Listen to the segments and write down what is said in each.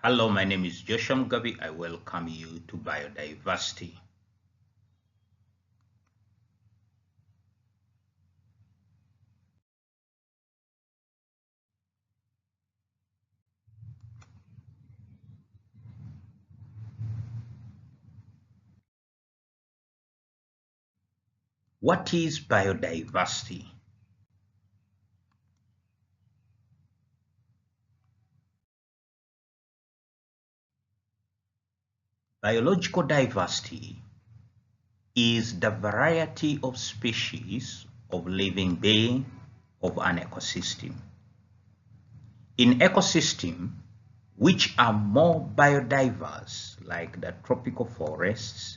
Hello, my name is Joshua Mugabe. I welcome you to Biodiversity. What is biodiversity? Biological diversity is the variety of species of living being of an ecosystem. In ecosystem, which are more biodiverse, like the tropical forests,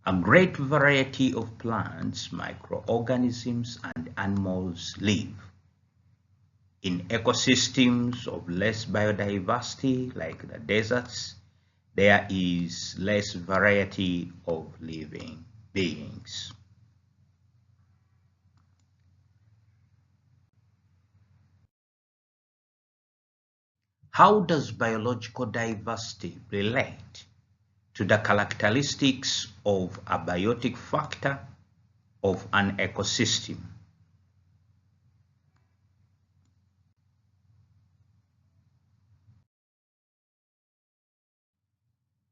a great variety of plants, microorganisms, and animals live. In ecosystems of less biodiversity, like the deserts, there is less variety of living beings. How does biological diversity relate to the characteristics of a biotic factor of an ecosystem?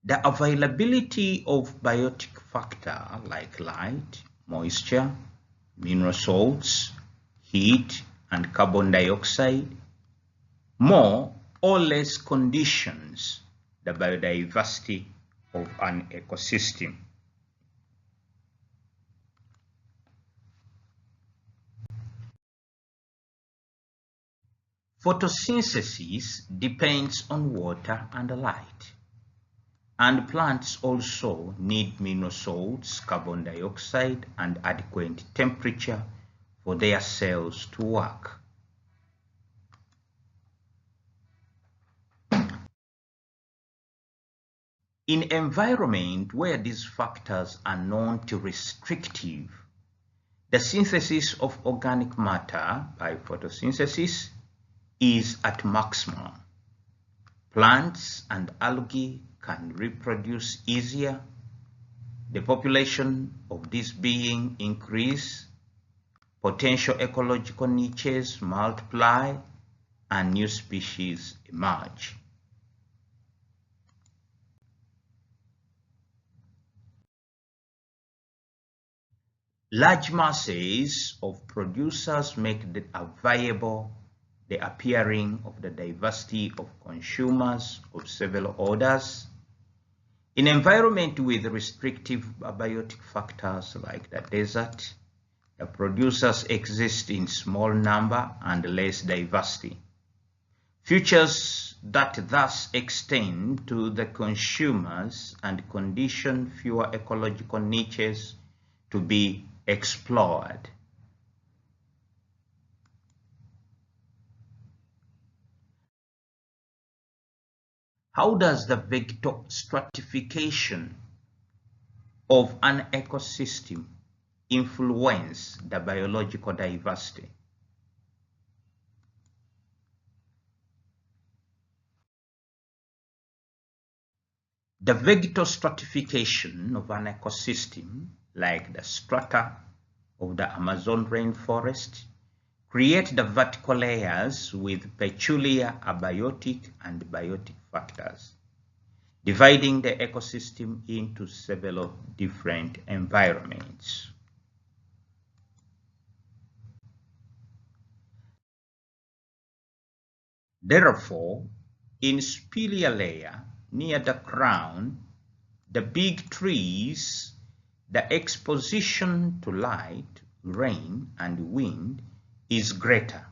The availability of biotic factor like light, moisture, mineral salts, heat, and carbon dioxide more or less conditions the biodiversity of an ecosystem. Photosynthesis depends on water and light, and plants also need mineral salts, carbon dioxide, and adequate temperature for their cells to work. In environment where these factors are known to restrictive, the synthesis of organic matter by photosynthesis is at maximum. Plants and algae can reproduce easier. The population of this being increase, potential ecological niches multiply, and new species emerge. Large masses of producers make available the appearing of the diversity of consumers of several orders. In environment with restrictive abiotic factors like the desert, the producers exist in small number and less diversity. Features that thus extend to the consumers and condition fewer ecological niches to be explored. How does the vector stratification of an ecosystem influence the biological diversity? The vector stratification of an ecosystem, like the strata of the Amazon rainforest, create the vertical layers with peculiar abiotic and biotic factors, dividing the ecosystem into several different environments. Therefore, in superior layer near the crown, the big trees, the exposition to light, rain, and wind is greater,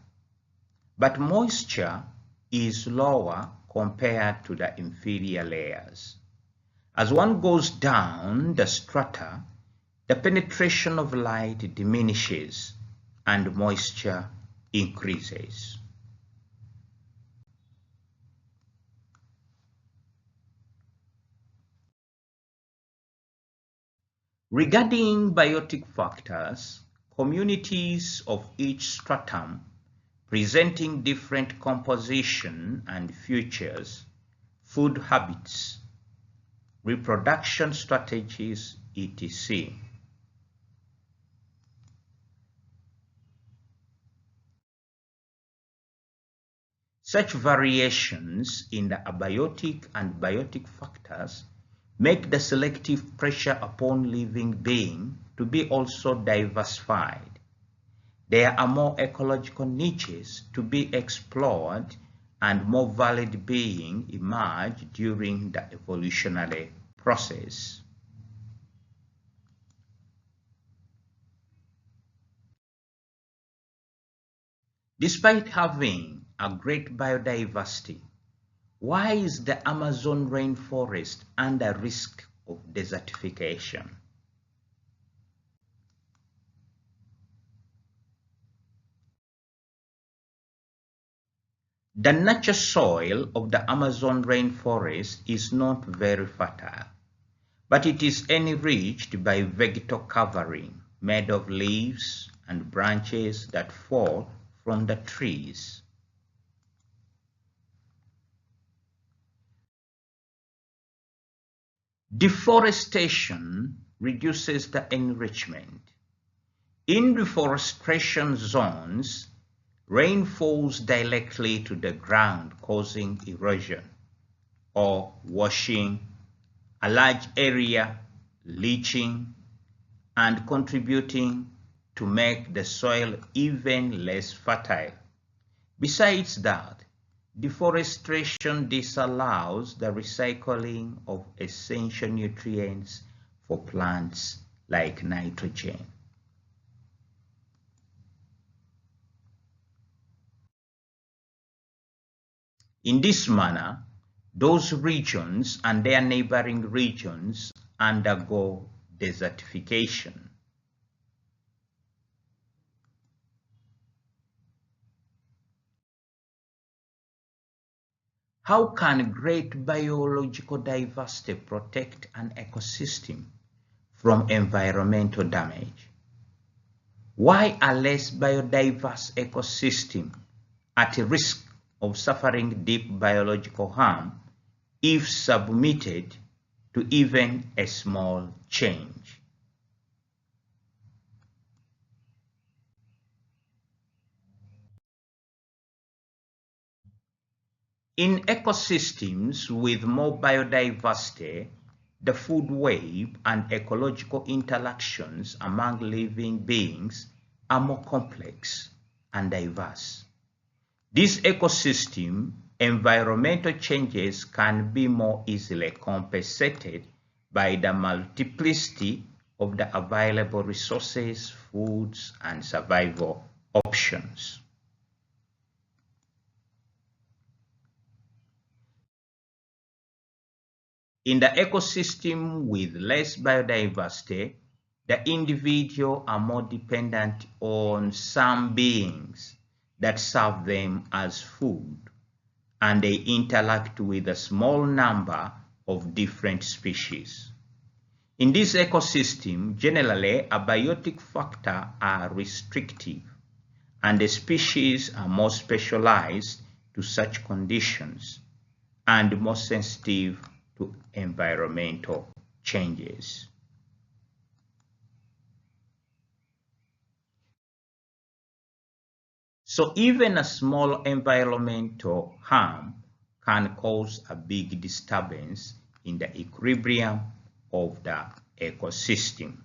but moisture is lower compared to the inferior layers. As one goes down the strata, the penetration of light diminishes and moisture increases. Regarding biotic factors, communities of each stratum presenting different composition and features food habits, reproduction strategies, etc. Such variations in the abiotic and biotic factors make the selective pressure upon living beings to be also diversified. There are more ecological niches to be explored and more valid beings emerge during the evolutionary process. Despite having a great biodiversity, why is the Amazon rainforest under risk of desertification? The natural soil of the Amazon rainforest is not very fertile, but it is enriched by vegetal covering made of leaves and branches that fall from the trees. Deforestation reduces the enrichment. In deforestation zones, rain falls directly to the ground, causing erosion or washing a large area, leaching, and contributing to make the soil even less fertile. Besides that, deforestation disallows the recycling of essential nutrients for plants like nitrogen. In this manner, those regions and their neighboring regions undergo desertification. How can great biological diversity protect an ecosystem from environmental damage? Why are less biodiverse ecosystems at risk of suffering deep biological harm if submitted to even a small change? In ecosystems with more biodiversity, the food web and ecological interactions among living beings are more complex and diverse. This ecosystem environmental changes can be more easily compensated by the multiplicity of the available resources, foods, and survival options. In the ecosystem with less biodiversity, the individuals are more dependent on some beings that serve them as food, and they interact with a small number of different species. In this ecosystem, generally, abiotic factors are restrictive, and the species are more specialized to such conditions and more sensitive to environmental changes. So even a small environmental harm can cause a big disturbance in the equilibrium of the ecosystem.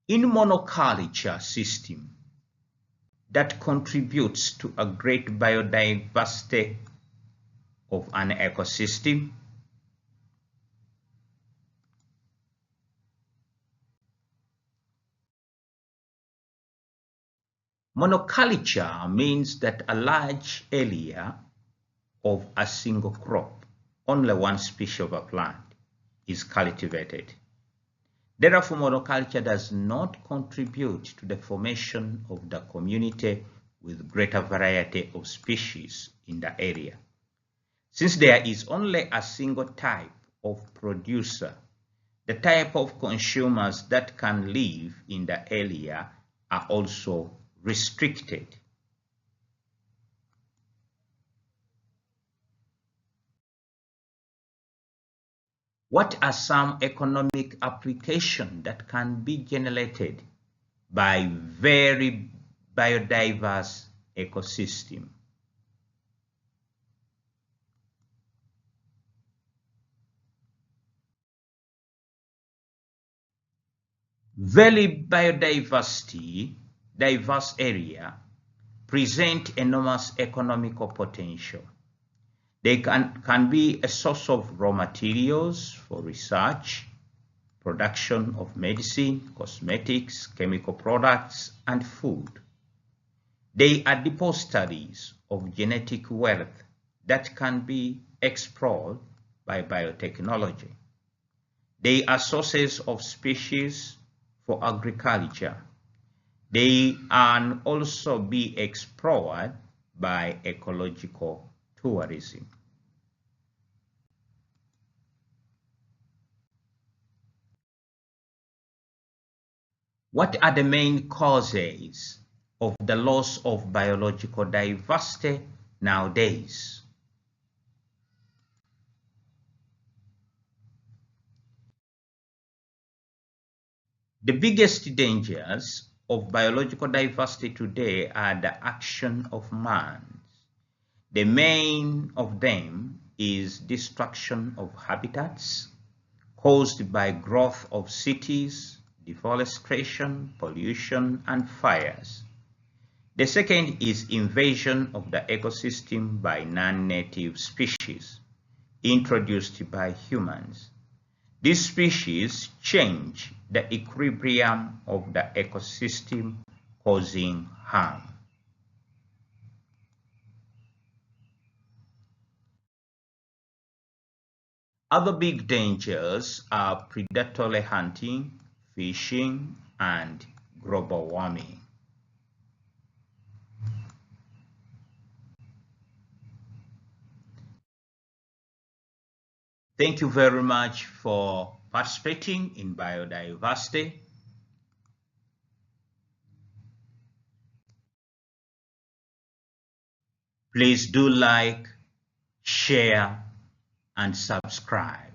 In monoculture system that contributes to a great biodiversity of an ecosystem, monoculture means that a large area of a single crop, only one species of a plant, is cultivated. Therefore, monoculture does not contribute to the formation of the community with greater variety of species in the area. Since there is only a single type of producer, the type of consumers that can live in the area are also restricted. What are some economic applications that can be generated by very biodiverse ecosystem? Very diverse area present enormous economical potential. They can be a source of raw materials for research, production of medicine, cosmetics, chemical products, and food. They are depositories of genetic wealth that can be explored by biotechnology. They are sources of species for agriculture. They can also be explored by ecological tourism. What are the main causes of the loss of biological diversity nowadays? The biggest dangers of biological diversity today are the action of man. The main of them is destruction of habitats caused by growth of cities, deforestation, pollution, and fires. The second is invasion of the ecosystem by non-native species introduced by humans. These species change the equilibrium of the ecosystem, causing harm. Other big dangers are predatory hunting, fishing, and global warming. Thank you very much for participating in biodiversity. Please do like, share, and subscribe.